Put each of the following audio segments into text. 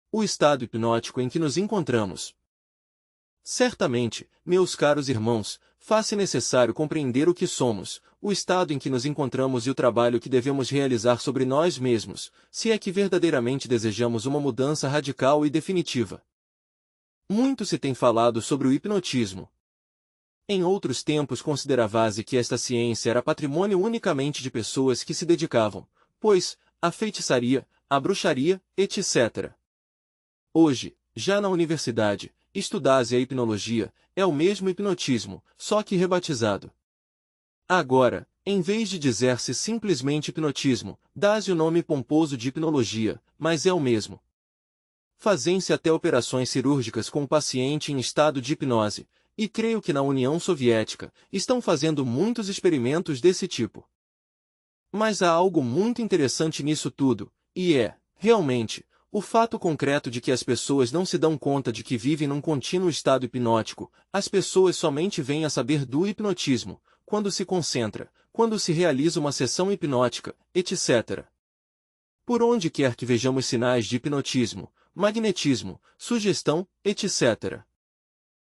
O estado hipnótico em que nos encontramos. Certamente, meus caros irmãos, faz-se necessário compreender o que somos, o estado em que nos encontramos e o trabalho que devemos realizar sobre nós mesmos, se é que verdadeiramente desejamos uma mudança radical e definitiva. Muito se tem falado sobre o hipnotismo. Em outros tempos considerava-se que esta ciência era patrimônio unicamente de pessoas que se dedicavam, pois, à feitiçaria, à bruxaria, etc. Hoje, já na universidade, estudar-se a hipnologia, é o mesmo hipnotismo, só que rebatizado. Agora, em vez de dizer-se simplesmente hipnotismo, dá-se o nome pomposo de hipnologia, mas é o mesmo. Fazem-se até operações cirúrgicas com o paciente em estado de hipnose, e creio que na União Soviética estão fazendo muitos experimentos desse tipo. Mas há algo muito interessante nisso tudo, e é, realmente, o fato concreto de que as pessoas não se dão conta de que vivem num contínuo estado hipnótico, as pessoas somente vêm a saber do hipnotismo, quando se concentra, quando se realiza uma sessão hipnótica, etc. Por onde quer que vejamos sinais de hipnotismo, magnetismo, sugestão, etc.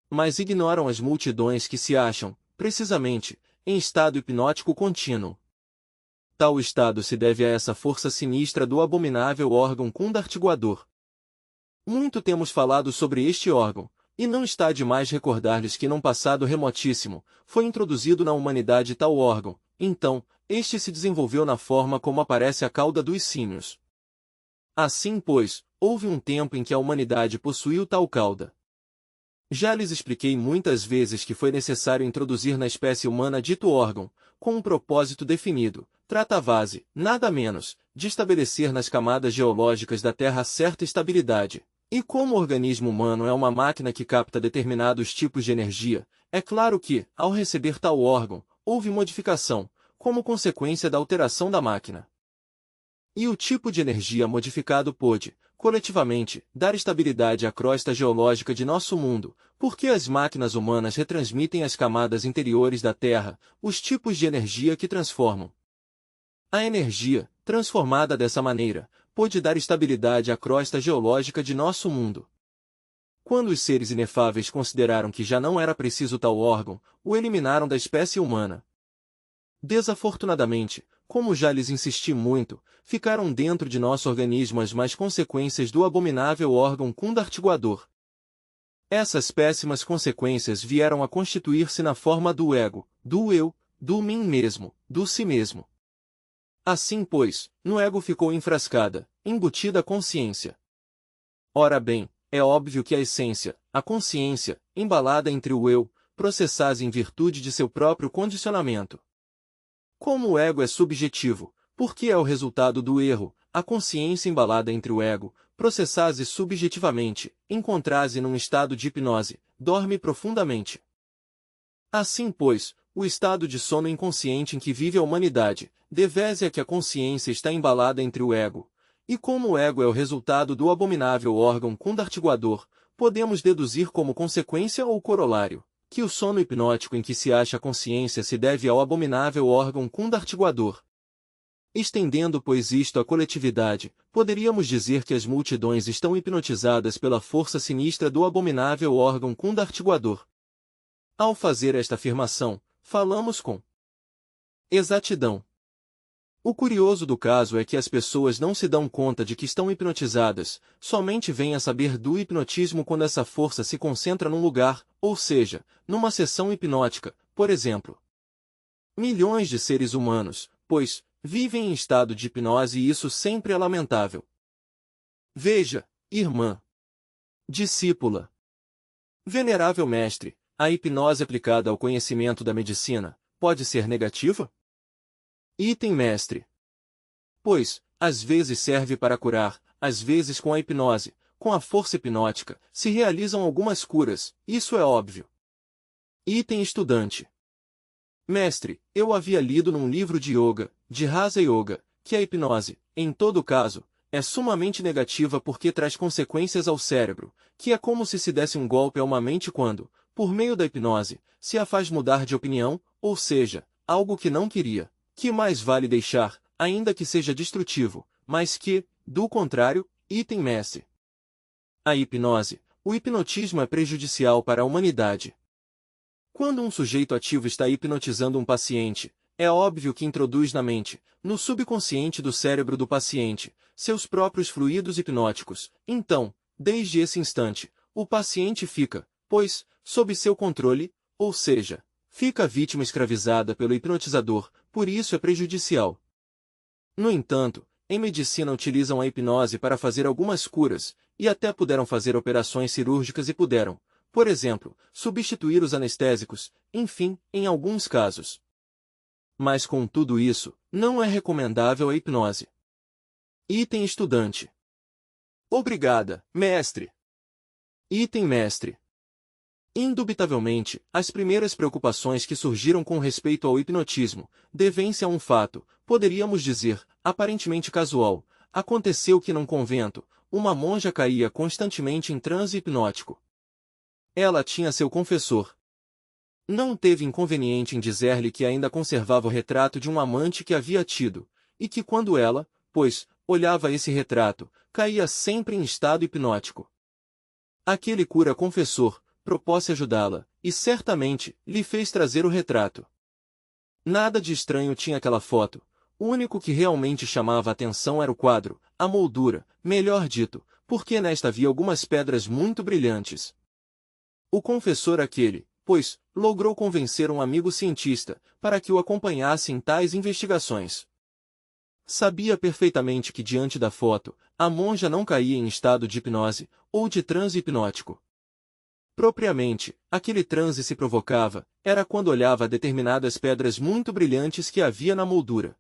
Mas ignoram as multidões que se acham, precisamente, em estado hipnótico contínuo. Tal estado se deve a essa força sinistra do abominável órgão kundartiguador. Muito temos falado sobre este órgão, e não está demais recordar-lhes que num passado remotíssimo, foi introduzido na humanidade tal órgão, então, este se desenvolveu na forma como aparece a cauda dos símios. Assim, pois, houve um tempo em que a humanidade possuiu tal cauda. Já lhes expliquei muitas vezes que foi necessário introduzir na espécie humana dito órgão, com um propósito definido, tratava-se, nada menos, de estabelecer nas camadas geológicas da Terra certa estabilidade. E como o organismo humano é uma máquina que capta determinados tipos de energia, é claro que, ao receber tal órgão, houve modificação, como consequência da alteração da máquina. E o tipo de energia modificado pôde, coletivamente, dar estabilidade à crosta geológica de nosso mundo, porque as máquinas humanas retransmitem às camadas interiores da Terra os tipos de energia que transformam. A energia, transformada dessa maneira, pôde dar estabilidade à crosta geológica de nosso mundo. Quando os seres inefáveis consideraram que já não era preciso tal órgão, o eliminaram da espécie humana. Desafortunadamente, como já lhes insisti muito, ficaram dentro de nosso organismo as más consequências do abominável órgão kundartiguador. Essas péssimas consequências vieram a constituir-se na forma do ego, do eu, do mim mesmo, do si mesmo. Assim, pois, no ego ficou enfrascada, embutida a consciência. Ora bem, é óbvio que a essência, a consciência, embalada entre o eu, processada em virtude de seu próprio condicionamento. Como o ego é subjetivo, porque é o resultado do erro, a consciência embalada entre o ego, processada subjetivamente, encontra-se num estado de hipnose, dorme profundamente. Assim, pois, o estado de sono inconsciente em que vive a humanidade, deve-se a que a consciência está embalada entre o ego. E como o ego é o resultado do abominável órgão kundartiguador, podemos deduzir como consequência ou corolário, que o sono hipnótico em que se acha a consciência se deve ao abominável órgão kundartiguador. Estendendo, pois, isto à coletividade, poderíamos dizer que as multidões estão hipnotizadas pela força sinistra do abominável órgão kundartiguador. Ao fazer esta afirmação, falamos com exatidão. O curioso do caso é que as pessoas não se dão conta de que estão hipnotizadas, somente vêm a saber do hipnotismo quando essa força se concentra num lugar, ou seja, numa sessão hipnótica, por exemplo. Milhões de seres humanos, pois, vivem em estado de hipnose e isso sempre é lamentável. Veja, irmã, discípula, venerável mestre, a hipnose aplicada ao conhecimento da medicina pode ser negativa? Item mestre. Pois, às vezes serve para curar, às vezes com a hipnose, com a força hipnótica, se realizam algumas curas, isso é óbvio. Item estudante. Mestre, eu havia lido num livro de yoga, de Raja Yoga, que a hipnose, em todo caso, é sumamente negativa porque traz consequências ao cérebro, que é como se desse um golpe a uma mente quando, por meio da hipnose, se a faz mudar de opinião, ou seja, algo que não queria. Que mais vale deixar, ainda que seja destrutivo, mas que, do contrário, item mestre. A hipnose, o hipnotismo é prejudicial para a humanidade. Quando um sujeito ativo está hipnotizando um paciente, é óbvio que introduz na mente, no subconsciente do cérebro do paciente, seus próprios fluidos hipnóticos. Então, desde esse instante, o paciente fica, pois, sob seu controle, ou seja, fica a vítima escravizada pelo hipnotizador, por isso é prejudicial. No entanto, em medicina utilizam a hipnose para fazer algumas curas, e até puderam fazer operações cirúrgicas e puderam, por exemplo, substituir os anestésicos, enfim, em alguns casos. Mas com tudo isso, não é recomendável a hipnose. Item estudante. Obrigada, mestre. Item mestre. Indubitavelmente, as primeiras preocupações que surgiram com respeito ao hipnotismo devem-se a um fato, poderíamos dizer, aparentemente casual. Aconteceu que num convento, uma monja caía constantemente em transe hipnótico. Ela tinha seu confessor. Não teve inconveniente em dizer-lhe que ainda conservava o retrato de um amante que havia tido, e que quando ela, pois, olhava esse retrato, caía sempre em estado hipnótico. Aquele cura confessor propôs-se ajudá-la, e certamente lhe fez trazer o retrato. Nada de estranho tinha aquela foto. O único que realmente chamava a atenção era o quadro, a moldura, melhor dito, porque nesta havia algumas pedras muito brilhantes. O confessor aquele, pois, logrou convencer um amigo cientista, para que o acompanhasse em tais investigações. Sabia perfeitamente que diante da foto, a monja não caía em estado de hipnose, ou de transe hipnótico. Propriamente, aquele transe se provocava, era quando olhava determinadas pedras muito brilhantes que havia na moldura.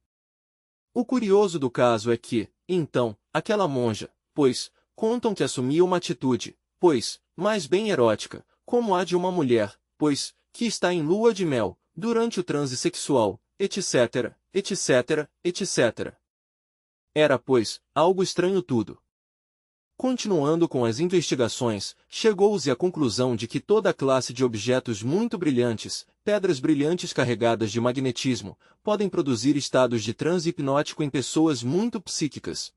O curioso do caso é que, então, aquela monja, pois, contam que assumia uma atitude, pois, mais bem erótica, como a de uma mulher, pois, que está em lua de mel, durante o transe sexual, etc., etc., etc. Era, pois, algo estranho tudo. Continuando com as investigações, chegou-se à conclusão de que toda a classe de objetos muito brilhantes, pedras brilhantes carregadas de magnetismo, podem produzir estados de transe hipnótico em pessoas muito psíquicas.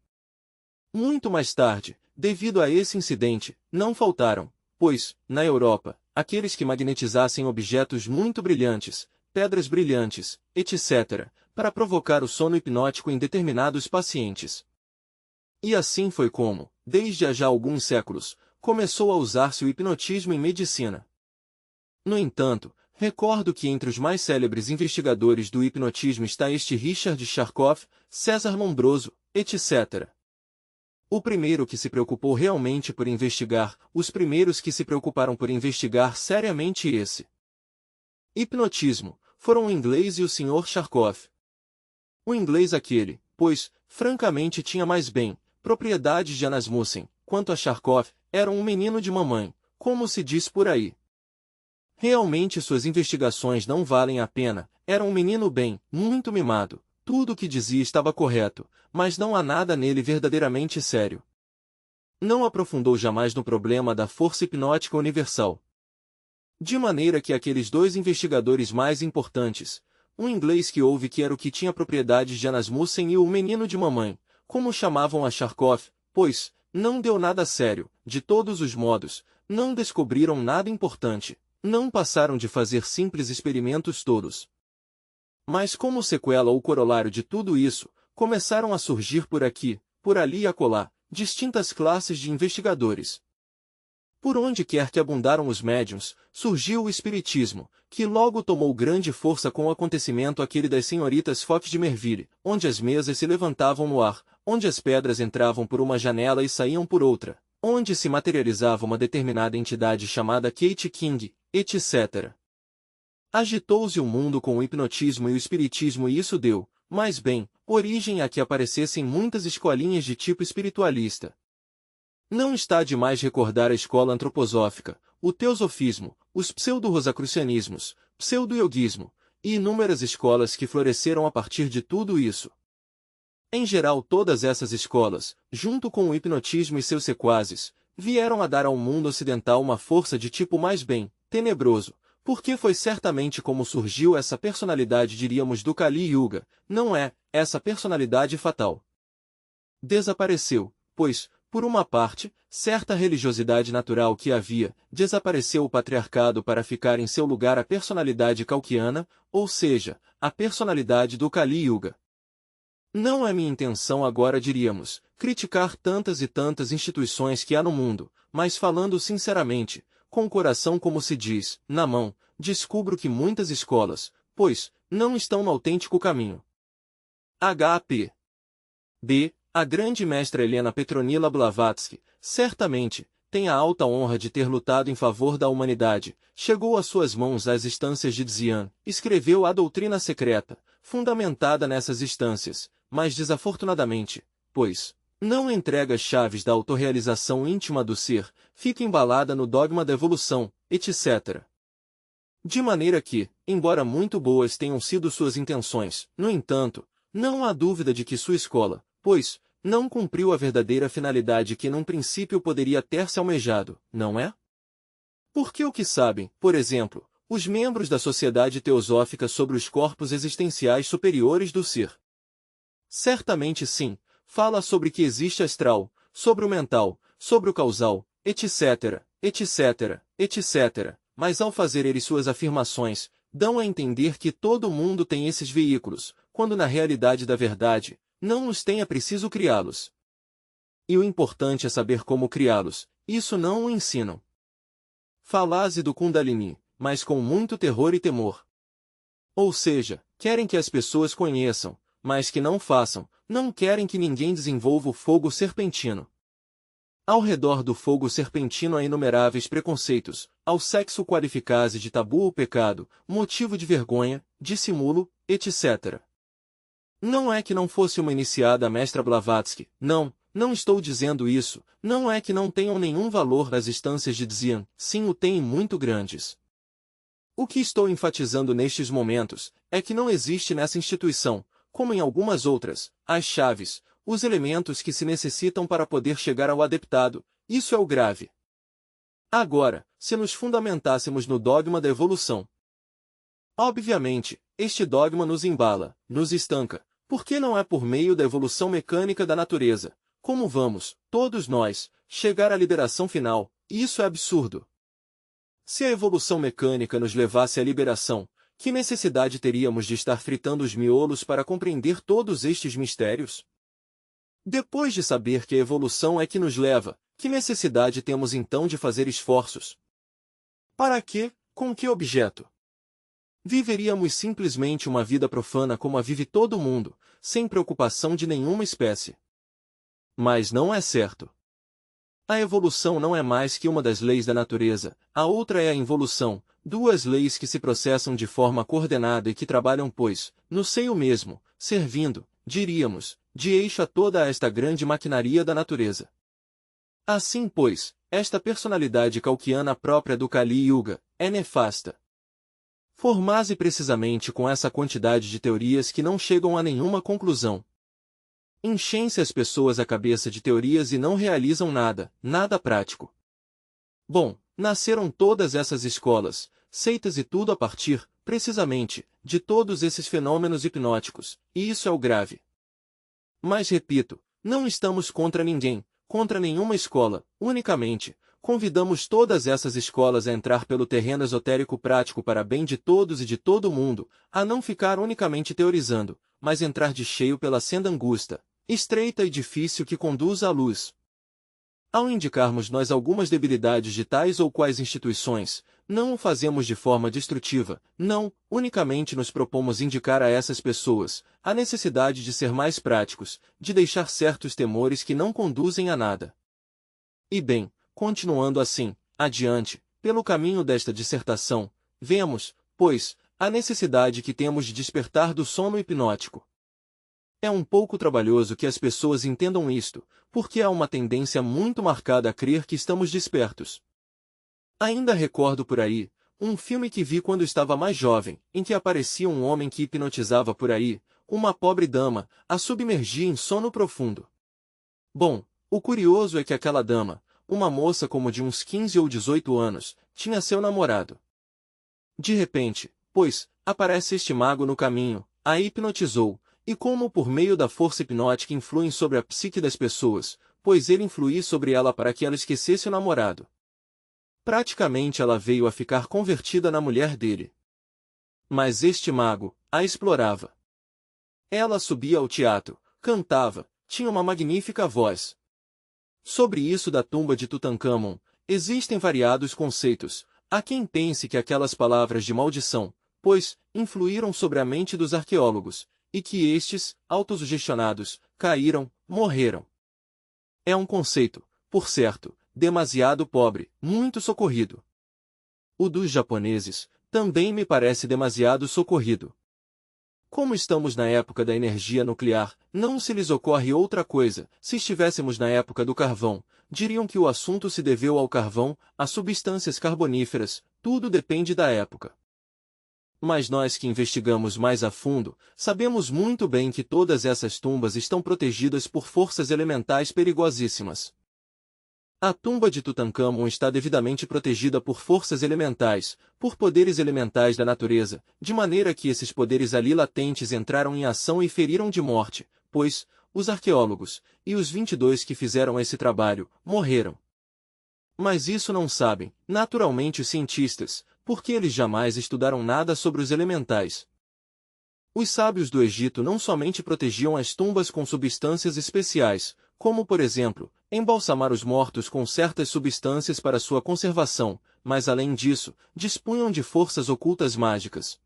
Muito mais tarde, devido a esse incidente, não faltaram, pois, na Europa, aqueles que magnetizassem objetos muito brilhantes, pedras brilhantes, etc., para provocar o sono hipnótico em determinados pacientes. E assim foi como, desde há já alguns séculos, começou a usar-se o hipnotismo em medicina. No entanto, recordo que entre os mais célebres investigadores do hipnotismo está este Richard Charcot, César Lombroso, etc. O primeiro que se preocupou realmente por investigar, os primeiros que se preocuparam por investigar seriamente esse hipnotismo, foram o inglês e o Sr. Charcot. O inglês aquele, pois, francamente tinha mais bem, propriedades de Anasmussen, quanto a Charcot, era um menino de mamãe, como se diz por aí. Realmente suas investigações não valem a pena, era um menino bem, muito mimado, tudo o que dizia estava correto, mas não há nada nele verdadeiramente sério. Não aprofundou jamais no problema da força hipnótica universal. De maneira que aqueles dois investigadores mais importantes, um inglês que houve que era o que tinha propriedades de Anasmussen e o menino de mamãe, como chamavam a Charcot, pois, não deu nada sério, de todos os modos, não descobriram nada importante, não passaram de fazer simples experimentos todos. Mas como sequela ou corolário de tudo isso, começaram a surgir por aqui, por ali e acolá, distintas classes de investigadores. Por onde quer que abundaram os médiuns, surgiu o espiritismo, que logo tomou grande força com o acontecimento aquele das senhoritas Fox de Merville, onde as mesas se levantavam no ar, onde as pedras entravam por uma janela e saíam por outra, onde se materializava uma determinada entidade chamada Kate King, etc. Agitou-se o mundo com o hipnotismo e o espiritismo e isso deu, mais bem, origem a que aparecessem muitas escolinhas de tipo espiritualista. Não está demais recordar a escola antroposófica, o teosofismo, os pseudo-rosacrucianismos, pseudo-yoguismo, e inúmeras escolas que floresceram a partir de tudo isso. Em geral todas essas escolas, junto com o hipnotismo e seus sequazes, vieram a dar ao mundo ocidental uma força de tipo mais bem, tenebroso, porque foi certamente como surgiu essa personalidade diríamos do Kali Yuga, não é, essa personalidade fatal. Desapareceu, pois, Por uma parte, certa religiosidade natural que havia, desapareceu o patriarcado para ficar em seu lugar a personalidade kalkiana, ou seja, a personalidade do Kali Yuga. Não é minha intenção agora, diríamos, criticar tantas e tantas instituições que há no mundo, mas falando sinceramente, com o coração como se diz, na mão, descubro que muitas escolas, pois, não estão no autêntico caminho. H.P. B. A grande mestra Helena Petronila Blavatsky, certamente, tem a alta honra de ter lutado em favor da humanidade, chegou às suas mãos as instâncias de Dzyan, escreveu a doutrina secreta, fundamentada nessas instâncias, mas desafortunadamente, pois, não entrega as chaves da autorrealização íntima do ser, fica embalada no dogma da evolução, etc. De maneira que, embora muito boas tenham sido suas intenções, no entanto, não há dúvida de que sua escola, pois, não cumpriu a verdadeira finalidade que num princípio poderia ter-se almejado, não é? Porque o que sabem, por exemplo, os membros da Sociedade Teosófica sobre os corpos existenciais superiores do ser? Certamente sim, fala sobre que existe astral, sobre o mental, sobre o causal, etc., etc., etc., mas ao fazer eles suas afirmações, dão a entender que todo mundo tem esses veículos, quando na realidade da verdade, não os tem, é preciso criá-los. E o importante é saber como criá-los, isso não o ensinam. Falase do Kundalini, mas com muito terror e temor. Ou seja, querem que as pessoas conheçam, mas que não façam, não querem que ninguém desenvolva o fogo serpentino. Ao redor do fogo serpentino há inumeráveis preconceitos, ao sexo qualificase de tabu ou pecado, motivo de vergonha, dissimulo, etc. Não é que não fosse uma iniciada a mestra Blavatsky, não estou dizendo isso, não é que não tenham nenhum valor nas instâncias de Dzyan, sim o têm muito grandes. O que estou enfatizando nestes momentos, é que não existe nessa instituição, como em algumas outras, as chaves, os elementos que se necessitam para poder chegar ao adeptado, isso é o grave. Agora, se nos fundamentássemos no dogma da evolução. Obviamente, este dogma nos embala, nos estanca, porque não é por meio da evolução mecânica da natureza, como vamos, todos nós, chegar à liberação final, isso é absurdo. Se a evolução mecânica nos levasse à liberação, que necessidade teríamos de estar fritando os miolos para compreender todos estes mistérios? Depois de saber que a evolução é que nos leva, que necessidade temos então de fazer esforços? Para quê? Com que objeto? Viveríamos simplesmente uma vida profana como a vive todo mundo, sem preocupação de nenhuma espécie. Mas não é certo. A evolução não é mais que uma das leis da natureza, a outra é a involução, duas leis que se processam de forma coordenada e que trabalham, pois, no seio mesmo, servindo, diríamos, de eixo a toda esta grande maquinaria da natureza. Assim, pois, esta personalidade kalkiana própria do Kali Yuga, é nefasta. Formase precisamente com essa quantidade de teorias que não chegam a nenhuma conclusão. Enchem-se as pessoas a cabeça de teorias e não realizam nada, nada prático. Bom, nasceram todas essas escolas, seitas e tudo a partir, precisamente, de todos esses fenômenos hipnóticos, e isso é o grave. Mas repito, não estamos contra ninguém, contra nenhuma escola, unicamente, convidamos todas essas escolas a entrar pelo terreno esotérico prático para bem de todos e de todo mundo, a não ficar unicamente teorizando, mas entrar de cheio pela senda angusta, estreita e difícil que conduz à luz. Ao indicarmos nós algumas debilidades de tais ou quais instituições, não o fazemos de forma destrutiva, não, unicamente nos propomos indicar a essas pessoas a necessidade de ser mais práticos, de deixar certos temores que não conduzem a nada. E bem, continuando assim, adiante, pelo caminho desta dissertação, vemos, pois, a necessidade que temos de despertar do sono hipnótico. É um pouco trabalhoso que as pessoas entendam isto, porque há uma tendência muito marcada a crer que estamos despertos. Ainda recordo por aí, um filme que vi quando estava mais jovem, em que aparecia um homem que hipnotizava por aí, uma pobre dama, a submergia em sono profundo. Bom, o curioso é que aquela dama, uma moça como de uns 15 ou 18 anos, tinha seu namorado. De repente, pois, aparece este mago no caminho, a hipnotizou, e como por meio da força hipnótica influem sobre a psique das pessoas, pois ele influiu sobre ela para que ela esquecesse o namorado. Praticamente ela veio a ficar convertida na mulher dele. Mas este mago a explorava. Ela subia ao teatro, cantava, tinha uma magnífica voz. Sobre isso da tumba de Tutancâmon, existem variados conceitos. Há quem pense que aquelas palavras de maldição, pois, influíram sobre a mente dos arqueólogos, e que estes, autossugestionados, caíram, morreram. É um conceito, por certo, demasiado pobre, muito socorrido. O dos japoneses, também me parece demasiado socorrido. Como estamos na época da energia nuclear, não se lhes ocorre outra coisa. Se estivéssemos na época do carvão, diriam que o assunto se deveu ao carvão, a substâncias carboníferas, tudo depende da época. Mas nós que investigamos mais a fundo, sabemos muito bem que todas essas tumbas estão protegidas por forças elementais perigosíssimas. A tumba de Tutancâmon está devidamente protegida por forças elementais, por poderes elementais da natureza, de maneira que esses poderes ali latentes entraram em ação e feriram de morte, pois, os arqueólogos, e os 22 que fizeram esse trabalho, morreram. Mas isso não sabem, naturalmente os cientistas, porque eles jamais estudaram nada sobre os elementais. Os sábios do Egito não somente protegiam as tumbas com substâncias especiais, como por exemplo, embalsamar os mortos com certas substâncias para sua conservação, mas além disso, dispunham de forças ocultas mágicas.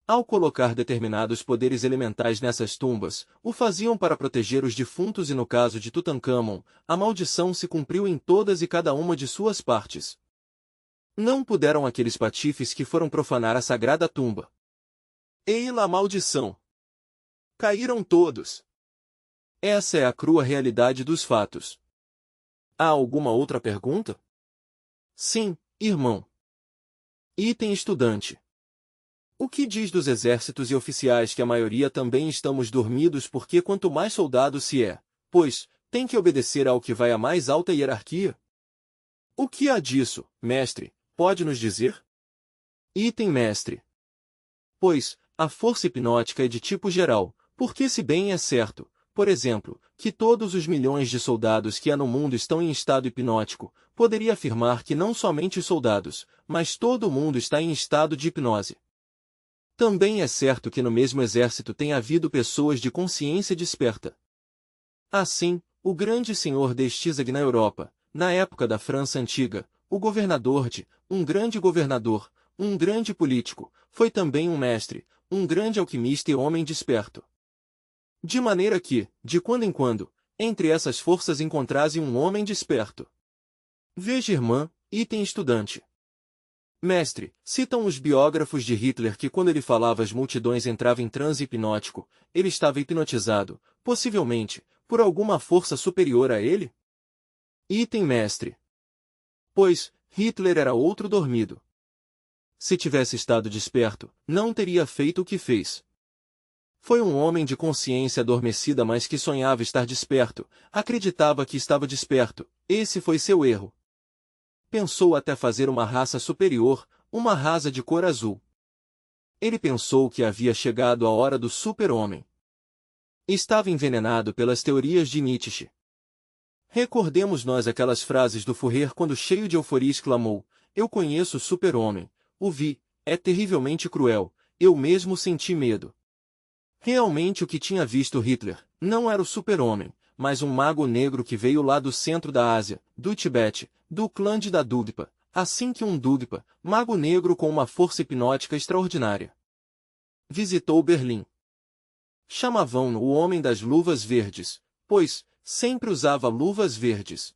Ao colocar determinados poderes elementais nessas tumbas, o faziam para proteger os defuntos e no caso de Tutancâmon, a maldição se cumpriu em todas e cada uma de suas partes. Não puderam aqueles patifes que foram profanar a sagrada tumba. Ei-la a maldição! Caíram todos! Essa é a crua realidade dos fatos. Há alguma outra pergunta? Sim, irmão. Item estudante. O que diz dos exércitos e oficiais que a maioria também estamos dormidos porque quanto mais soldado se é, pois, tem que obedecer ao que vai à mais alta hierarquia? O que há disso, mestre, pode nos dizer? Item mestre. Pois, a força hipnótica é de tipo geral, porque se bem é certo, por exemplo, que todos os milhões de soldados que há no mundo estão em estado hipnótico, poderia afirmar que não somente os soldados, mas todo o mundo está em estado de hipnose. Também é certo que no mesmo exército tem havido pessoas de consciência desperta. Assim, o grande senhor de Stisag na Europa, na época da França Antiga, o governador um grande governador, um grande político, foi também um mestre, um grande alquimista e homem desperto. De maneira que, de quando em quando, entre essas forças encontrasse um homem desperto. Veja irmã, item estudante. Mestre, citam os biógrafos de Hitler que quando ele falava as multidões entrava em transe hipnótico, ele estava hipnotizado, possivelmente, por alguma força superior a ele? Item mestre. Pois, Hitler era outro dormido. Se tivesse estado desperto, não teria feito o que fez. Foi um homem de consciência adormecida mas que sonhava estar desperto, acreditava que estava desperto, esse foi seu erro. Pensou até fazer uma raça superior, uma raça de cor azul. Ele pensou que havia chegado a hora do super-homem. Estava envenenado pelas teorias de Nietzsche. Recordemos nós aquelas frases do Fourier quando cheio de euforia exclamou, eu conheço o super-homem, o vi, é terrivelmente cruel, eu mesmo senti medo. Realmente o que tinha visto Hitler, não era o super-homem, mas um mago negro que veio lá do centro da Ásia, do Tibete, do clã de Dadugpa, assim que um Dugpa, mago negro com uma força hipnótica extraordinária. Visitou Berlim. Chamavam-no o Homem das Luvas Verdes, pois, sempre usava luvas verdes.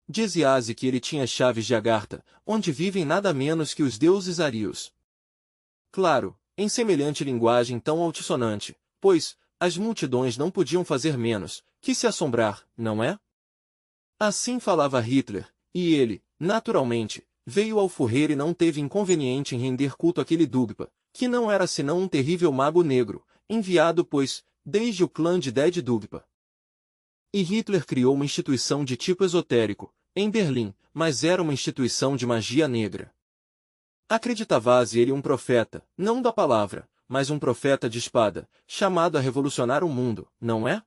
Dizia-se que ele tinha chaves de Agartha, onde vivem nada menos que os deuses arios. Claro, em semelhante linguagem tão altissonante, pois, as multidões não podiam fazer menos, que se assombrar, não é? Assim falava Hitler, e ele, naturalmente, veio ao Fourier e não teve inconveniente em render culto àquele Dugpa, que não era senão um terrível mago negro, enviado pois, desde o clã de Ded Dugpa. E Hitler criou uma instituição de tipo esotérico, em Berlim, mas era uma instituição de magia negra. Acreditava-se ele um profeta, não da palavra, mas um profeta de espada, chamado a revolucionar o mundo, não é?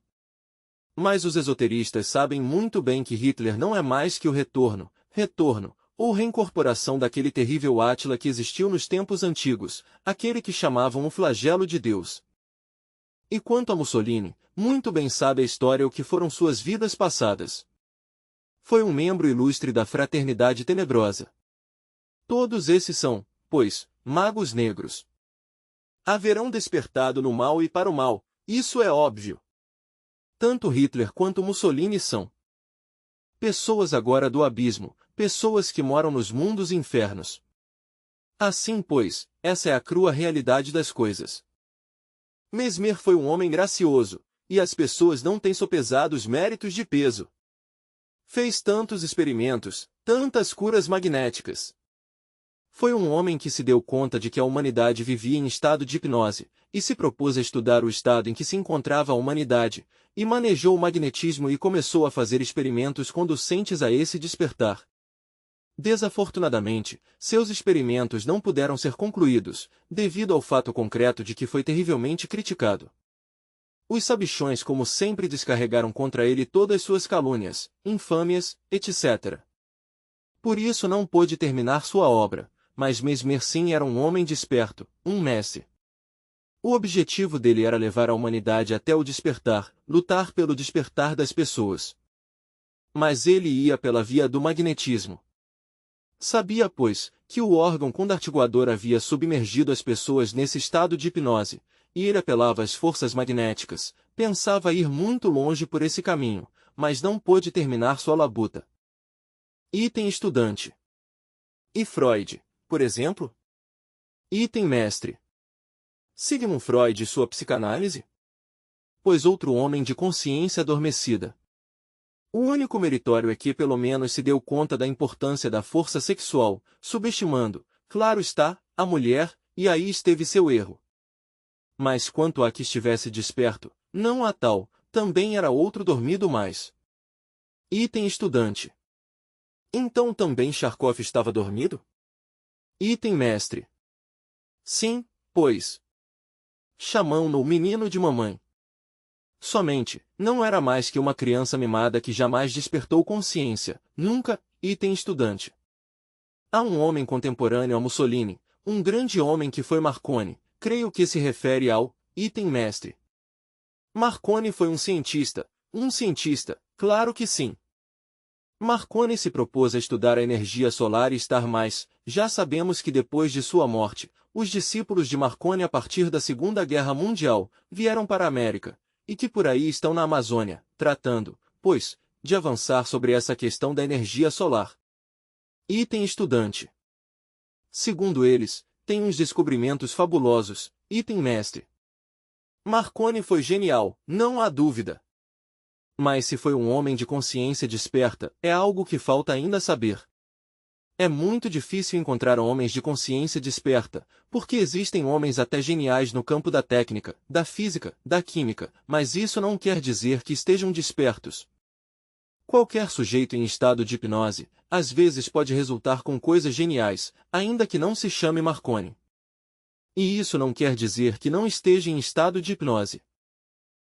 Mas os esoteristas sabem muito bem que Hitler não é mais que o retorno ou reincorporação daquele terrível Átila que existiu nos tempos antigos, aquele que chamavam o flagelo de Deus. E quanto a Mussolini, muito bem sabe a história o que foram suas vidas passadas. Foi um membro ilustre da Fraternidade Tenebrosa. Todos esses são, pois, magos negros. Haverão despertado no mal e para o mal, isso é óbvio. Tanto Hitler quanto Mussolini são pessoas agora do abismo, pessoas que moram nos mundos infernos. Assim, pois, essa é a crua realidade das coisas. Mesmer foi um homem gracioso, e as pessoas não têm sopesado os méritos de peso. Fez tantos experimentos, tantas curas magnéticas. Foi um homem que se deu conta de que a humanidade vivia em estado de hipnose, e se propôs a estudar o estado em que se encontrava a humanidade, e manejou o magnetismo e começou a fazer experimentos conducentes a esse despertar. Desafortunadamente, seus experimentos não puderam ser concluídos, devido ao fato concreto de que foi terrivelmente criticado. Os sabichões como sempre descarregaram contra ele todas suas calúnias, infâmias, etc. Por isso não pôde terminar sua obra, mas Mesmer sim era um homem desperto, um mestre. O objetivo dele era levar a humanidade até o despertar, lutar pelo despertar das pessoas. Mas ele ia pela via do magnetismo. Sabia, pois, que o órgão condartiguador havia submergido as pessoas nesse estado de hipnose, e ele apelava às forças magnéticas, pensava ir muito longe por esse caminho, mas não pôde terminar sua labuta. Item estudante. E Freud, por exemplo? Item mestre. Sigmund Freud e sua psicanálise? Pois outro homem de consciência adormecida. O único meritório é que pelo menos se deu conta da importância da força sexual, subestimando, claro está, a mulher, e aí esteve seu erro. Mas quanto a que estivesse desperto, não a tal, também era outro dormido mais. Item estudante. Então também Charkov estava dormido? Item mestre. Sim, pois. Chamam-no o menino de mamãe. Somente, não era mais que uma criança mimada que jamais despertou consciência, nunca, item estudante. Há um homem contemporâneo a Mussolini, um grande homem que foi Marconi, creio que se refere ao, item mestre. Marconi foi um cientista, claro que sim. Marconi se propôs a estudar a energia solar e estar mais, já sabemos que depois de sua morte, os discípulos de Marconi a partir da Segunda Guerra Mundial, vieram para a América, e que por aí estão na Amazônia, tratando, pois, de avançar sobre essa questão da energia solar. Item estudante. Segundo eles, tem uns descobrimentos fabulosos, item mestre. Marconi foi genial, não há dúvida. Mas se foi um homem de consciência desperta, é algo que falta ainda saber. É muito difícil encontrar homens de consciência desperta, porque existem homens até geniais no campo da técnica, da física, da química, mas isso não quer dizer que estejam despertos. Qualquer sujeito em estado de hipnose, às vezes pode resultar com coisas geniais, ainda que não se chame Marconi. E isso não quer dizer que não esteja em estado de hipnose.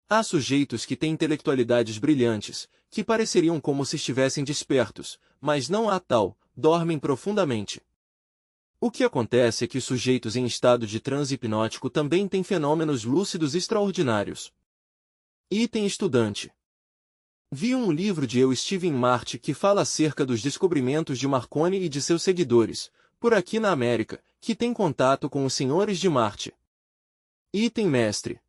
Há sujeitos que têm intelectualidades brilhantes, que pareceriam como se estivessem despertos, mas não há tal, dormem profundamente. O que acontece é que sujeitos em estado de transe hipnótico também têm fenômenos lúcidos extraordinários. Item estudante. Vi um livro de Steven Marte que fala acerca dos descobrimentos de Marconi e de seus seguidores, por aqui na América, que tem contato com os senhores de Marte. Item mestre.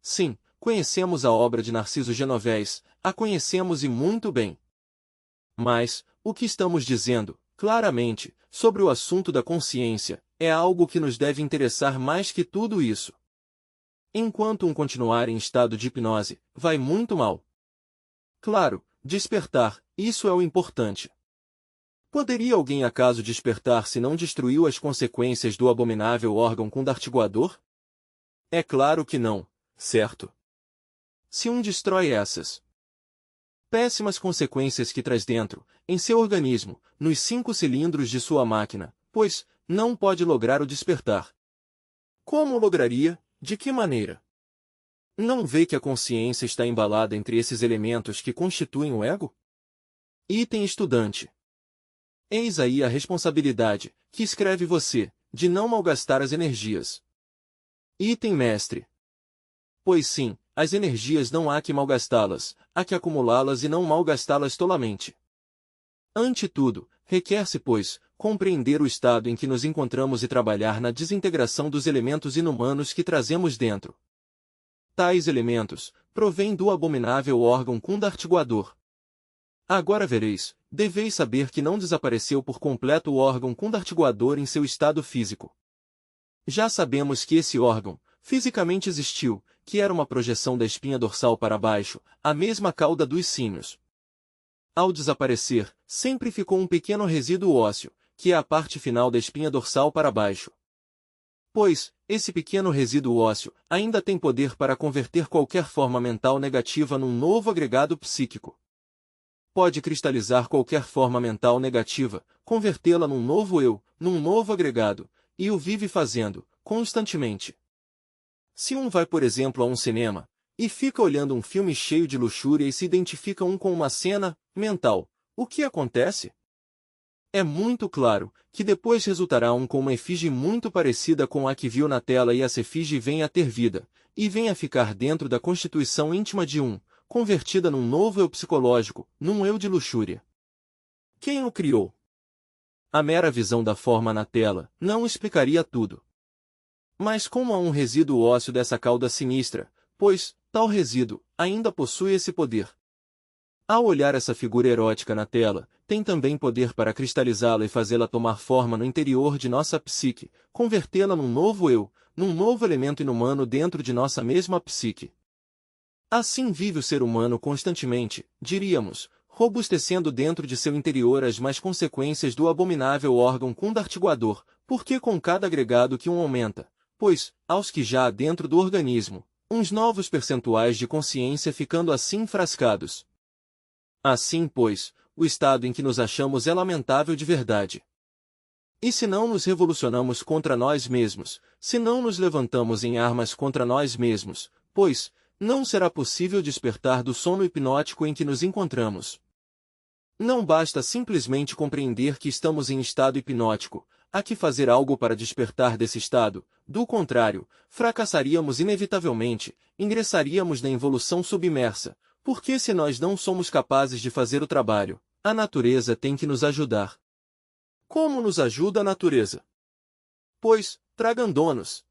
Sim, conhecemos a obra de Narciso Genovés, a conhecemos e muito bem. Mas, o que estamos dizendo, claramente, sobre o assunto da consciência, é algo que nos deve interessar mais que tudo isso. Enquanto um continuar em estado de hipnose, vai muito mal. Claro, despertar, isso é o importante. Poderia alguém acaso despertar se não destruiu as consequências do abominável órgão condartiguador? É claro que não, certo? Se um destrói essas péssimas consequências que traz dentro, em seu organismo, nos 5 cilindros de sua máquina, pois, não pode lograr o despertar. Como lograria? De que maneira? Não vê que a consciência está embalada entre esses elementos que constituem o ego? Item estudante. Eis aí a responsabilidade, que escreve você, de não malgastar as energias. Item mestre. Pois sim, as energias não há que malgastá-las, há que acumulá-las e não malgastá-las tolamente. Ante tudo, requer-se, pois, compreender o estado em que nos encontramos e trabalhar na desintegração dos elementos inumanos que trazemos dentro. Tais elementos provêm do abominável órgão kundartiguador. Agora vereis, deveis saber que não desapareceu por completo o órgão kundartiguador em seu estado físico. Já sabemos que esse órgão, fisicamente existiu, que era uma projeção da espinha dorsal para baixo, a mesma cauda dos símios. Ao desaparecer, sempre ficou um pequeno resíduo ósseo, que é a parte final da espinha dorsal para baixo. Pois, esse pequeno resíduo ósseo ainda tem poder para converter qualquer forma mental negativa num novo agregado psíquico. Pode cristalizar qualquer forma mental negativa, convertê-la num novo eu, num novo agregado, e o vive fazendo, constantemente. Se um vai, por exemplo, a um cinema, e fica olhando um filme cheio de luxúria e se identifica com uma cena mental, o que acontece? É muito claro que depois resultará com uma efígie muito parecida com a que viu na tela e essa efígie vem a ter vida, e vem a ficar dentro da constituição íntima de convertida num novo eu psicológico, num eu de luxúria. Quem o criou? A mera visão da forma na tela não explicaria tudo. Mas como há um resíduo ósseo dessa cauda sinistra, pois, tal resíduo ainda possui esse poder. Ao olhar essa figura erótica na tela, tem também poder para cristalizá-la e fazê-la tomar forma no interior de nossa psique, convertê-la num novo eu, num novo elemento inumano dentro de nossa mesma psique. Assim vive o ser humano constantemente, diríamos, robustecendo dentro de seu interior as más consequências do abominável órgão kundartiguador, porque com cada agregado que aumenta, pois, aos que já há dentro do organismo, uns novos percentuais de consciência ficando assim enfrascados. Assim, pois, o estado em que nos achamos é lamentável de verdade. E se não nos revolucionamos contra nós mesmos, se não nos levantamos em armas contra nós mesmos, pois, não será possível despertar do sono hipnótico em que nos encontramos. Não basta simplesmente compreender que estamos em estado hipnótico, há que fazer algo para despertar desse estado, do contrário, fracassaríamos inevitavelmente, ingressaríamos na involução submersa, porque se nós não somos capazes de fazer o trabalho, a natureza tem que nos ajudar. Como nos ajuda a natureza? Pois, tragando-nos.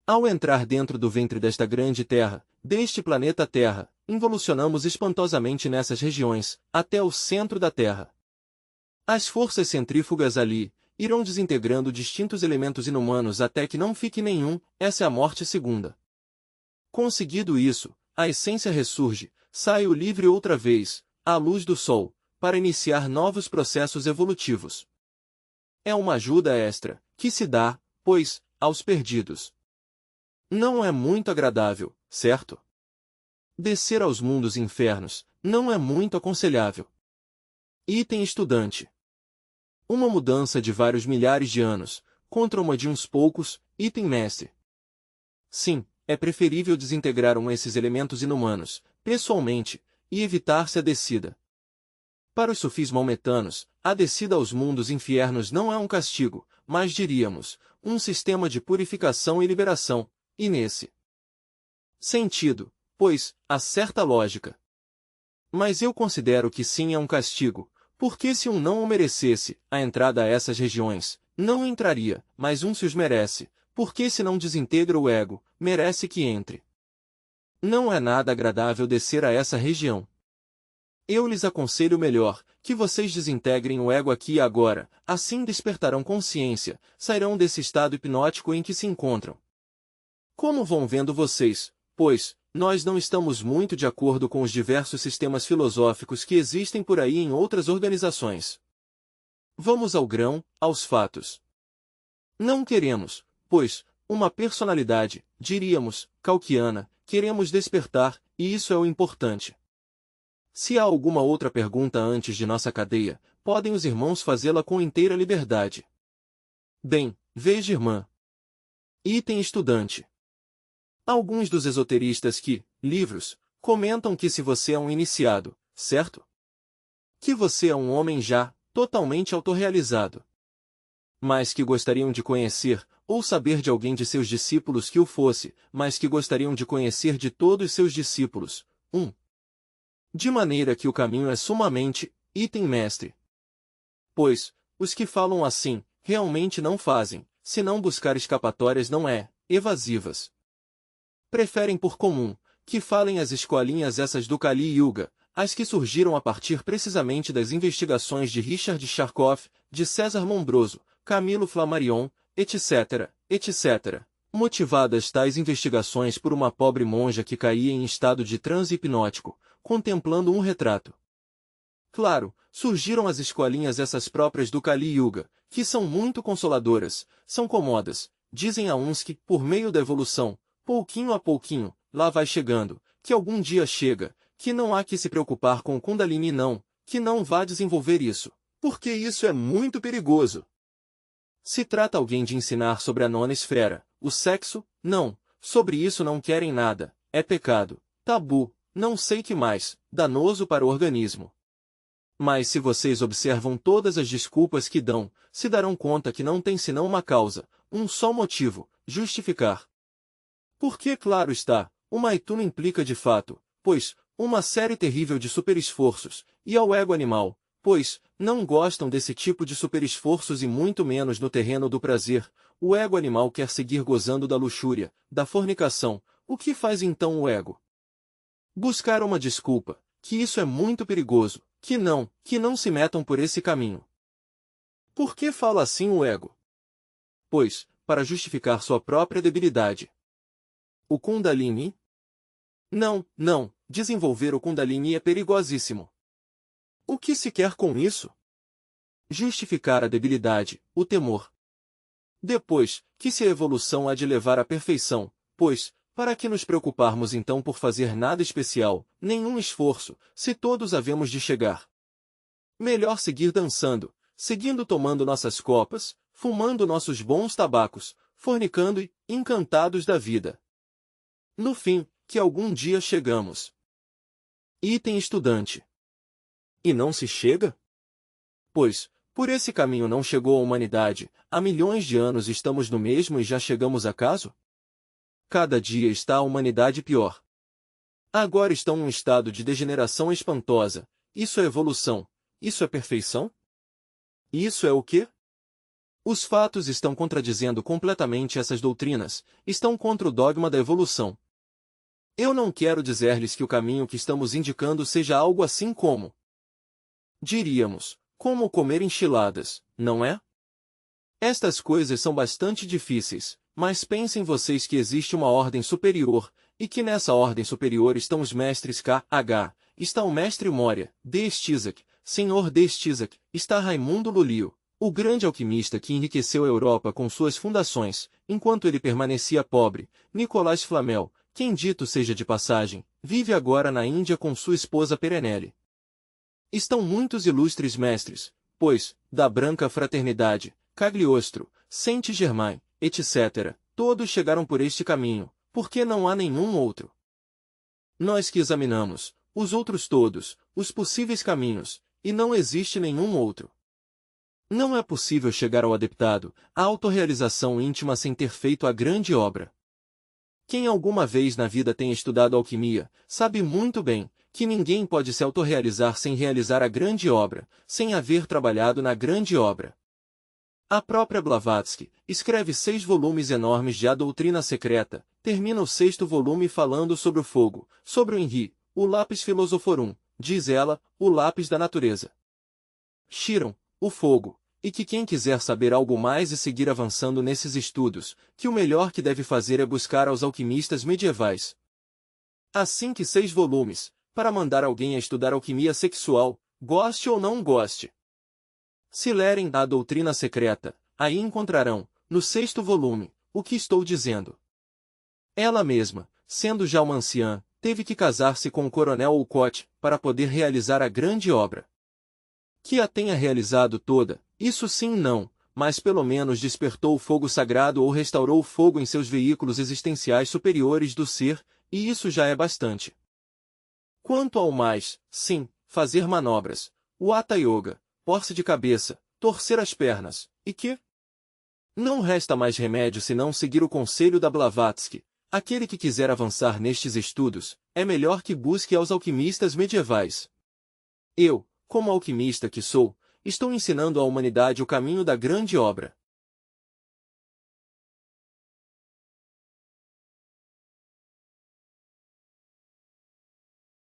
Ao entrar dentro do ventre desta grande Terra, deste planeta Terra, involucionamos espantosamente nessas regiões, até o centro da Terra. As forças centrífugas ali irão desintegrando distintos elementos inumanos até que não fique nenhum, essa é a morte segunda. Conseguido isso, a essência ressurge, sai o livre outra vez, à luz do sol, para iniciar novos processos evolutivos. É uma ajuda extra, que se dá, pois, aos perdidos. Não é muito agradável, certo? Descer aos mundos infernos não é muito aconselhável. Item estudante. Uma mudança de vários milhares de anos, contra uma de uns poucos, item mestre. Sim, é preferível desintegrar esses elementos inumanos, pessoalmente, e evitar-se a descida. Para os sufis maometanos, a descida aos mundos infernos não é um castigo, mas diríamos, um sistema de purificação e liberação, e nesse sentido, pois, há certa lógica. Mas eu considero que sim é um castigo, porque se não o merecesse, a entrada a essas regiões, não entraria, mas se os merece, porque se não desintegra o ego, merece que entre. Não é nada agradável descer a essa região. Eu lhes aconselho melhor, que vocês desintegrem o ego aqui e agora, assim despertarão consciência, sairão desse estado hipnótico em que se encontram. Como vão vendo vocês, pois, nós não estamos muito de acordo com os diversos sistemas filosóficos que existem por aí em outras organizações. Vamos ao grão, aos fatos. Não queremos, pois, uma personalidade, diríamos, Kaukiana, queremos despertar, e isso é o importante. Se há alguma outra pergunta antes de nossa cadeia, podem os irmãos fazê-la com inteira liberdade. Bem, veja irmã. Item estudante. Alguns dos esoteristas livros, comentam que se você é um iniciado, certo? Que você é um homem já, totalmente autorrealizado. Mas que gostariam de conhecer, ou saber de alguém de seus discípulos que o fosse, mas que gostariam de conhecer de todos seus discípulos. De maneira que o caminho é sumamente, item mestre. Pois, os que falam assim, realmente não fazem, senão buscar escapatórias não evasivas. Preferem por comum, que falem as escolinhas essas do Kali Yuga, as que surgiram a partir precisamente das investigações de Richard Charcot, de César Mombroso, Camilo Flammarion, etc., etc., motivadas tais investigações por uma pobre monja que caía em estado de transe hipnótico, contemplando um retrato. Claro, surgiram as escolinhas essas próprias do Kali Yuga, que são muito consoladoras, são comodas, dizem a uns que, por meio da evolução, pouquinho a pouquinho, lá vai chegando, que algum dia chega, que não há que se preocupar com o Kundalini não, que não vá desenvolver isso, porque isso é muito perigoso. Se trata alguém de ensinar sobre a nona esfera, o sexo, não, sobre isso não querem nada, é pecado, tabu, não sei que mais, danoso para o organismo. Mas se vocês observam todas as desculpas que dão, se darão conta que não tem senão uma causa, um só motivo, justificar. Porque claro está, o Maituna implica de fato, pois, uma série terrível de superesforços, e ao ego animal, pois, não gostam desse tipo de superesforços e muito menos no terreno do prazer, o ego animal quer seguir gozando da luxúria, da fornicação, o que faz então o ego? Buscar uma desculpa, que isso é muito perigoso, que não se metam por esse caminho. Por que fala assim o ego? Pois, para justificar sua própria debilidade. O Kundalini? Não, desenvolver o Kundalini é perigosíssimo. O que se quer com isso? Justificar a debilidade, o temor. Depois, que se a evolução há de levar à perfeição, pois, para que nos preocuparmos então por fazer nada especial, nenhum esforço, se todos havemos de chegar? Melhor seguir dançando, seguindo tomando nossas copas, fumando nossos bons tabacos, fornicando e, encantados da vida. No fim, que algum dia chegamos. Item estudante. E não se chega? Pois, por esse caminho não chegou a humanidade, há milhões de anos estamos no mesmo e já chegamos acaso? Cada dia está a humanidade pior. Agora estão num estado de degeneração espantosa. Isso é evolução? Isso é perfeição? Isso é o quê? Os fatos estão contradizendo completamente essas doutrinas, estão contra o dogma da evolução. Eu não quero dizer-lhes que o caminho que estamos indicando seja algo assim como, diríamos, como comer enchiladas, não é? Estas coisas são bastante difíceis, mas pensem vocês que existe uma ordem superior, e que nessa ordem superior estão os mestres K.H., está o mestre Moria, D. Stizak, senhor D. Stizak, está Raimundo Lulio, o grande alquimista que enriqueceu a Europa com suas fundações, enquanto ele permanecia pobre, Nicolas Flamel, quem dito seja de passagem, vive agora na Índia com sua esposa Perenelle. Estão muitos ilustres mestres, pois, da branca fraternidade, Cagliostro, Saint-Germain, etc., todos chegaram por este caminho, porque não há nenhum outro. Nós que examinamos, os outros todos, os possíveis caminhos, e não existe nenhum outro. Não é possível chegar ao adeptado, à autorrealização íntima sem ter feito a grande obra. Quem alguma vez na vida tem estudado alquimia, sabe muito bem, que ninguém pode se autorrealizar sem realizar a grande obra, sem haver trabalhado na grande obra. A própria Blavatsky escreve 6 volumes enormes de A Doutrina Secreta, termina o 6º volume falando sobre o fogo, sobre o Enri, o Lapis Philosophorum, diz ela, o lápis da natureza. Chiron, o fogo, e que quem quiser saber algo mais e seguir avançando nesses estudos, que o melhor que deve fazer é buscar aos alquimistas medievais. Assim que 6 volumes, para mandar alguém a estudar alquimia sexual, goste ou não goste. Se lerem A Doutrina Secreta, aí encontrarão, no 6º volume, o que estou dizendo. Ela mesma, sendo já uma anciã, teve que casar-se com o coronel Olcott, para poder realizar a grande obra. Que a tenha realizado toda, isso sim não, mas pelo menos despertou o fogo sagrado ou restaurou o fogo em seus veículos existenciais superiores do ser, e isso já é bastante. Quanto ao mais, sim, fazer manobras, o Hatha Yoga, pôr-se de cabeça, torcer as pernas, e que? Não resta mais remédio senão seguir o conselho da Blavatsky. Aquele que quiser avançar nestes estudos, é melhor que busque aos alquimistas medievais. Eu, como alquimista que sou, estou ensinando à humanidade o caminho da grande obra.